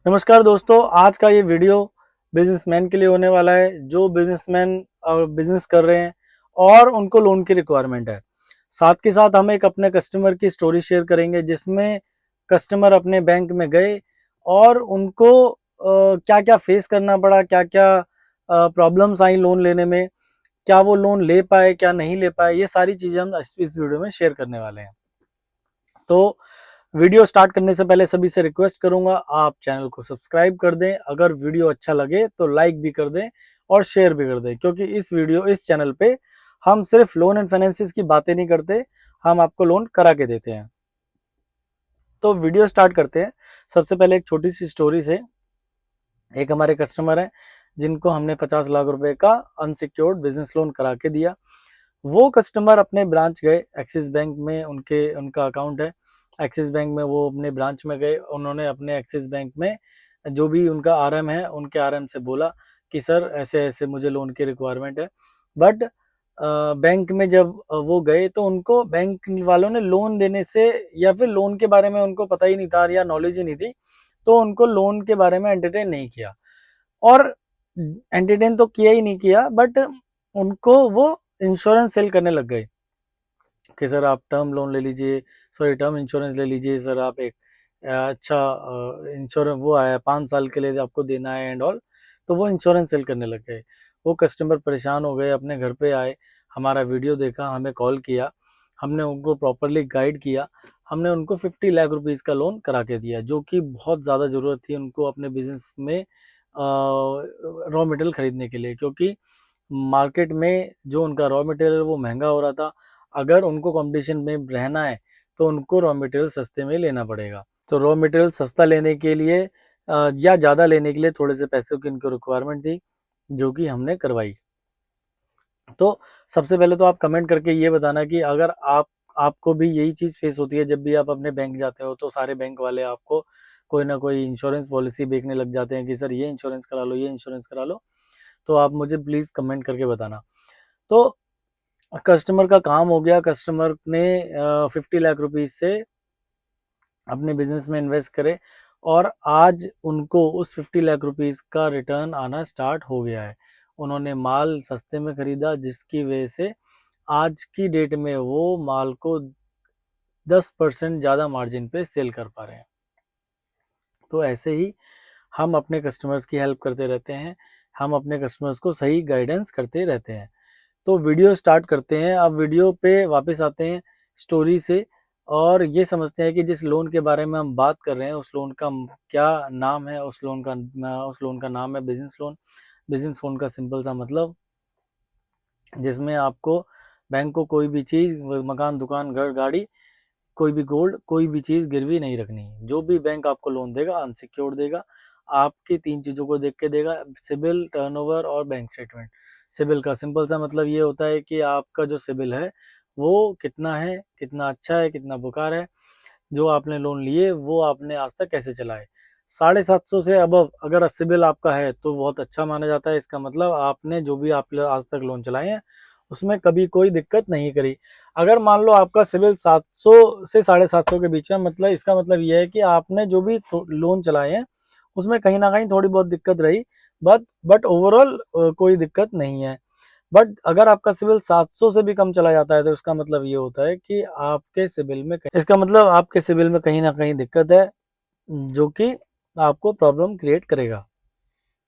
नमस्कार दोस्तों, आज का ये वीडियो बिजनेसमैन के लिए होने वाला है जो बिजनेसमैन बिजनेस कर रहे हैं और उनको लोन की रिक्वायरमेंट है। साथ के साथ हम एक अपने कस्टमर की स्टोरी शेयर करेंगे जिसमें कस्टमर अपने बैंक में गए और उनको क्या क्या फेस करना पड़ा, क्या क्या प्रॉब्लम्स आई लोन लेने में, क्या वो लोन ले पाए क्या नहीं ले पाए, ये सारी चीज़ें हम इस वीडियो में शेयर करने वाले हैं। तो वीडियो स्टार्ट करने से पहले सभी से रिक्वेस्ट करूंगा, आप चैनल को सब्सक्राइब कर दें, अगर वीडियो अच्छा लगे तो लाइक भी कर दें और शेयर भी कर दें, क्योंकि इस चैनल पे हम सिर्फ लोन एंड फाइनेंसिस की बातें नहीं करते, हम आपको लोन करा के देते हैं। तो वीडियो स्टार्ट करते हैं। सबसे पहले एक छोटी सी स्टोरी से। एक हमारे कस्टमर है जिनको हमने 50 लाख रुपए का अनसिक्योर्ड बिजनेस लोन करा के दिया। वो कस्टमर अपने ब्रांच गए, एक्सिस बैंक में उनका अकाउंट है। एक्सिस बैंक में वो अपने ब्रांच में गए, उन्होंने अपने एक्सिस बैंक में जो भी उनका आरएम है उनके आरएम से बोला कि सर ऐसे ऐसे मुझे लोन की रिक्वायरमेंट है। बट बैंक में जब वो गए तो उनको बैंक वालों ने लोन देने से या फिर लोन के बारे में उनको पता ही नहीं था या नॉलेज ही नहीं थी, तो उनको लोन के बारे में एंटरटेन नहीं किया। और एंटरटेन तो किया ही नहीं किया, बट उनको वो इंश्योरेंस सेल करने लग गए कि सर आप टर्म लोन ले लीजिए, सॉरी टर्म इंश्योरेंस ले लीजिए सर, आप एक अच्छा इंश्योरेंस वो आया 5 साल के लिए आपको देना है एंड ऑल। तो वो इंश्योरेंस सेल करने लग गए। वो कस्टमर परेशान हो गए, अपने घर पे आए, हमारा वीडियो देखा, हमें कॉल किया, हमने उनको प्रॉपरली गाइड किया, हमने उनको 50 लाख रुपीज़ का लोन करा के दिया, जो कि बहुत ज़्यादा ज़रूरत थी उनको अपने बिजनेस में रॉ मटेरियल खरीदने के लिए, क्योंकि मार्केट में जो उनका रॉ मटेरियल वो महंगा हो रहा था। अगर उनको कंपटीशन में रहना है तो उनको रॉ मटेरियल सस्ते में लेना पड़ेगा। तो रॉ मटेरियल सस्ता लेने के लिए या ज़्यादा लेने के लिए थोड़े से पैसों की उनको रिक्वायरमेंट थी, जो कि हमने करवाई। तो सबसे पहले तो आप कमेंट करके ये बताना कि अगर आपको भी यही चीज़ फेस होती है, जब भी आप अपने बैंक जाते हो तो सारे बैंक वाले आपको कोई ना कोई इंश्योरेंस पॉलिसी बेचने लग जाते हैं कि सर ये इंश्योरेंस करा लो, ये इंश्योरेंस करा लो। तो आप मुझे प्लीज़ कमेंट करके बताना। तो कस्टमर का काम हो गया, कस्टमर ने 50 लाख रुपीज़ से अपने बिजनेस में इन्वेस्ट करे और आज उनको उस 50 लाख रुपीज़ का रिटर्न आना स्टार्ट हो गया है। उन्होंने माल सस्ते में खरीदा, जिसकी वजह से आज की डेट में वो माल को 10% ज़्यादा मार्जिन पे सेल कर पा रहे हैं। तो ऐसे ही हम अपने कस्टमर्स की हेल्प करते रहते हैं, हम अपने कस्टमर्स को सही गाइडेंस करते रहते हैं। तो वीडियो स्टार्ट करते हैं। अब वीडियो पे वापस आते हैं स्टोरी से और ये समझते हैं कि जिस लोन के बारे में हम बात कर रहे हैं उस लोन का क्या नाम है। उस लोन का नाम है बिजनेस लोन। बिजनेस लोन का सिंपल सा मतलब, जिसमें आपको बैंक को कोई भी चीज़, मकान, दुकान, घर, गाड़ी, कोई भी गोल्ड, कोई भी चीज़ गिरवी नहीं रखनी। जो भी बैंक आपको लोन देगा अनसिक्योर्ड देगा। आपकी 3 चीज़ों को देख के देगा, सिबिल, टर्नओवर और बैंक स्टेटमेंट। सिबिल का सिंपल सा मतलब ये होता है कि आपका जो सिबिल है वो कितना है, कितना अच्छा है, कितना बेकार है, जो आपने लोन लिए वो आपने आज तक कैसे चलाए। 750 से अबव अगर सिबिल आपका है तो बहुत अच्छा माना जाता है। इसका मतलब आपने जो भी आप आज तक लोन चलाए हैं उसमें कभी कोई दिक्कत नहीं करी। अगर मान लो आपका सिबिल 700 से 750 के बीच में, मतलब इसका मतलब ये है कि आपने जो भी लोन चलाए हैं उसमें कहीं ना कहीं थोड़ी बहुत दिक्कत रही, बट ओवरऑल कोई दिक्कत नहीं है। बट अगर आपका सिबिल 700 से भी कम चला जाता है तो इसका मतलब ये होता है कि आपके सिबिल में कहीं ना कहीं दिक्कत है, जो कि आपको प्रॉब्लम क्रिएट करेगा।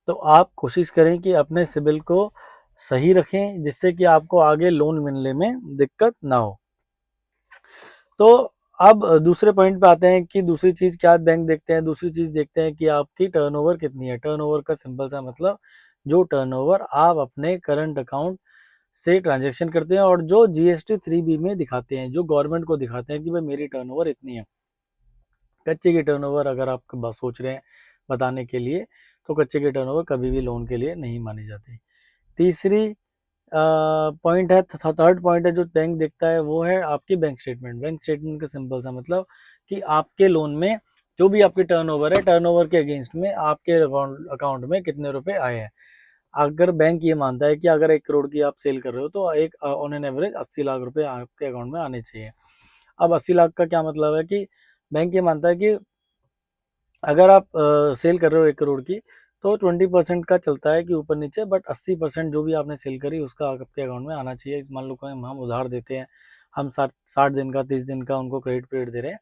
तो आप कोशिश करें कि अपने सिबिल को सही रखें, जिससे कि आपको आगे लोन मिलने में दिक्कत ना हो। तो अब दूसरे पॉइंट पे आते हैं कि दूसरी चीज़ क्या बैंक देखते हैं। दूसरी चीज़ देखते हैं कि आपकी टर्नओवर कितनी है। टर्नओवर का सिंपल सा मतलब, जो टर्नओवर आप अपने करंट अकाउंट से ट्रांजैक्शन करते हैं और जो जीएसटी 3B में दिखाते हैं, जो गवर्नमेंट को दिखाते हैं कि भाई मेरी टर्नओवर इतनी है। कच्चे की टर्नओवर अगर आप सोच रहे हैं बताने के लिए, तो कच्चे की टर्नओवर कभी भी लोन के लिए नहीं मानी जाती। तीसरी पॉइंट है, थर्ड पॉइंट है जो बैंक देखता है, वो है आपकी बैंक स्टेटमेंट। बैंक स्टेटमेंट का सिंपल सा मतलब कि आपके लोन में जो भी आपकी टर्नओवर है, टर्नओवर के अगेंस्ट में आपके अकाउंट में कितने रुपए आए हैं। अगर बैंक ये मानता है कि अगर 1 करोड़ की आप सेल कर रहे हो तो एक ऑन एन एवरेज 80 लाख रुपए आपके अकाउंट में आने चाहिए। अब 80 लाख का क्या मतलब है कि बैंक ये मानता है कि अगर आप सेल कर रहे हो 1 करोड़ की, तो 20% का चलता है कि ऊपर नीचे, बट 80% जो भी आपने सेल करी उसका आपके अकाउंट में आना चाहिए। मान लो कोई हम उधार देते हैं, हम 60 दिन का 30 दिन का उनको क्रेडिट पीरियड दे रहे हैं,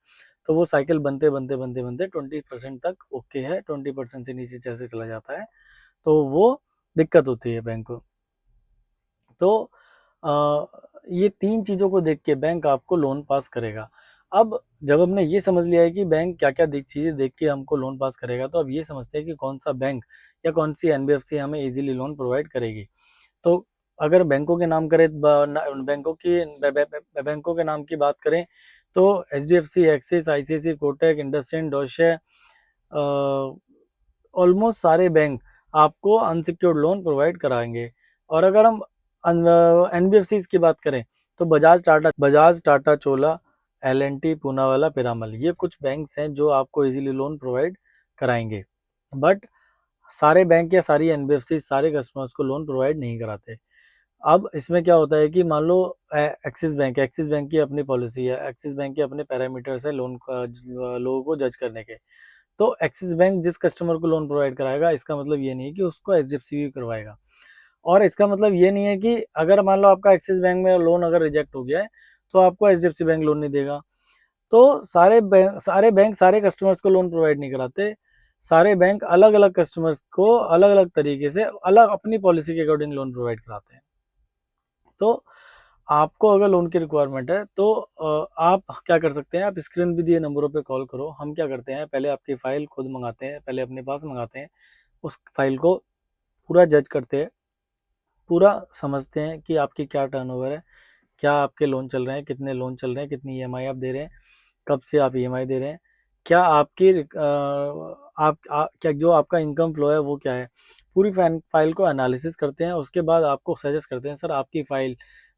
तो वो साइकिल बनते बनते बनते बनते 20% तक ओके है। 20% से नीचे जैसे चला जाता है तो वो दिक्कत होती है बैंक को। तो ये 3 चीज़ों को देख के बैंक आपको लोन पास करेगा। अब जब हमने ये समझ लिया है कि बैंक क्या-क्या चीज़ें देख के हमको लोन पास करेगा, तो अब ये समझते हैं कि कौन सा बैंक या कौन सी एनबीएफसी हमें इजीली लोन प्रोवाइड करेगी। तो अगर बैंकों के नाम करें, बैंकों के नाम की बात करें, तो HDFC, Axis, ICICI, Kotak, IndusInd, Deutsche, almost सारे बैंक आपको अनसिक्योर्ड लोन प्रोवाइड कराएंगे। और अगर हम एनबीएफसी की बात करें, तो बजाज, टाटा, चोला, एल&टी, पूनावाला, पिरामल, ये कुछ बैंक्स हैं जो आपको इजीली लोन प्रोवाइड कराएंगे। बट सारे बैंक या सारी एनबीएफसी सारे कस्टमर्स को लोन प्रोवाइड नहीं कराते। अब इसमें क्या होता है कि मान लो एक्सिस बैंक की अपनी पॉलिसी है, एक्सिस बैंक के अपने पैरामीटर्स है लोन लोगों को जज करने के। तो एक्सिस बैंक जिस कस्टमर को लोन प्रोवाइड कराएगा, इसका मतलब ये नहीं है कि उसको एचडीएफसी भी करवाएगा। और इसका मतलब ये नहीं है कि अगर मान लो आपका एक्सिस बैंक में लोन अगर रिजेक्ट हो गया है, तो आपको एचडीएफसी बैंक लोन नहीं देगा। तो सारे बैंक सारे कस्टमर्स को लोन प्रोवाइड नहीं कराते। सारे बैंक अलग अलग कस्टमर्स को अलग अलग तरीके से अलग अपनी पॉलिसी के अकॉर्डिंग लोन प्रोवाइड कराते हैं। तो आपको अगर लोन की रिक्वायरमेंट है, तो आप क्या कर सकते हैं, आप स्क्रीन भी दिए नंबरों पे कॉल करो। हम क्या करते हैं, पहले आपकी फ़ाइल खुद मंगाते हैं, पहले अपने पास मंगाते हैं, उस फाइल को पूरा जज करते हैं, पूरा समझते हैं कि आपकी क्या टर्नओवर है, क्या आपके लोन चल रहे हैं, कितने लोन चल रहे हैं, कितनी ईएमआई आप दे रहे हैं, कब से आप ईएमआई दे रहे हैं, क्या आपकी क्या जो आपका इनकम फ्लो है वो क्या है। पूरी फाइल को एनालिसिस करते हैं, उसके बाद आपको सजेस्ट करते हैं, सर आपकी फ़ाइल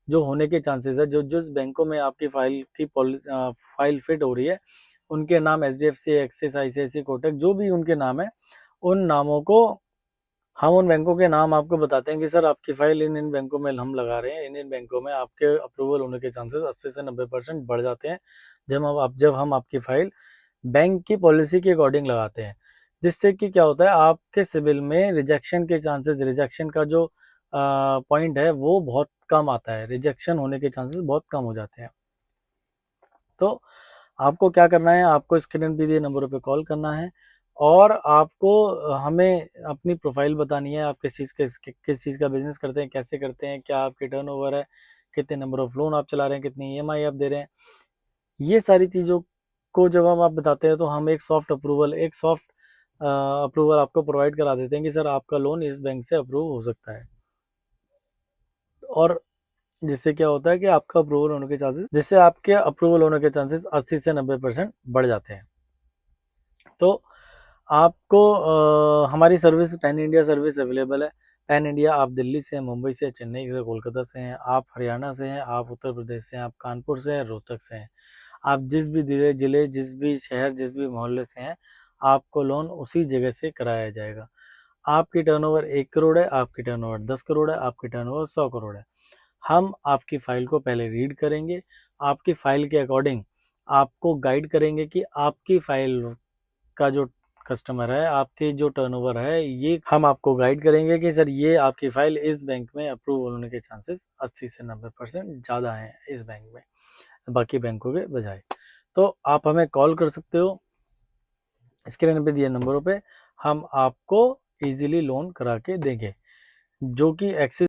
जो होने के चांसेस है, जो जिस बैंकों में आपकी फ़ाइल फिट हो रही है, उनके नाम एचडीएफसी, एक्सिस, आईसीआईसी, कोटक, जो भी उनके नाम है, उन नामों को हम उन बैंकों के नाम आपको बताते हैं कि सर आपकी फ़ाइल इन इन बैंकों में हम लगा रहे हैं, इन इन बैंकों में आपके अप्रूवल होने के चांसेस 80 से 90% बढ़ जाते हैं जब हम आपकी फ़ाइल बैंक की पॉलिसी के अकॉर्डिंग लगाते हैं। जिससे कि क्या होता है, आपके सिबिल में रिजेक्शन के चांसेस, रिजेक्शन का जो पॉइंट है वो बहुत कम आता है, रिजेक्शन होने के चांसेस बहुत कम हो जाते हैं। तो आपको क्या करना है, आपको स्क्रीन पे दिए नंबरों पे कॉल करना है, और आपको हमें अपनी प्रोफाइल बतानी है, आप किस चीज़ का बिजनेस करते हैं, कैसे करते हैं, क्या आपकी टर्नओवर है, कितने नंबर ऑफ लोन आप चला रहे हैं, कितनी ईएमआई आप दे रहे हैं। ये सारी चीज़ों को जब हम आप बताते हैं, तो हम एक सॉफ्ट अप्रूवल आपको प्रोवाइड करा देते हैं कि सर आपका लोन इस बैंक से अप्रूव हो सकता है। और जिससे क्या होता है कि जिससे आपके अप्रूवल होने के चांसेस 80 से 90% बढ़ जाते हैं। तो आपको हमारी service pan India service available है। पैन इंडिया, आप दिल्ली से हैं, मुंबई से, चेन्नई से, कोलकाता से हैं, आप हरियाणा से हैं, आप उत्तर प्रदेश से हैं, आप कानपुर से हैं, रोहतक से हैं, आप जिस भी जिले, जिस भी शहर, जिस भी मोहल्ले से हैं, आपको लोन उसी जगह से कराया जाएगा। आपकी टर्नओवर 1 करोड़ है, आपकी टर्नओवर 10 करोड़ है, आपकी टर्नओवर 100 करोड़ है। हम आपकी फ़ाइल को पहले रीड करेंगे, आपकी फ़ाइल के अकॉर्डिंग आपको गाइड करेंगे कि आपकी फ़ाइल का जो कस्टमर है, आपकी जो टर्नओवर है, ये हम आपको गाइड करेंगे कि सर ये आपकी फ़ाइल इस बैंक में अप्रूव होने के चांसेस 80 से 90% ज़्यादा हैं इस बैंक में, बाकी बैंकों के बजाय। तो आप हमें कॉल कर सकते हो, स्क्रीन पे दिए नंबरों पे हम आपको ईज़िली लोन करा के देंगे, जो कि एक्सिस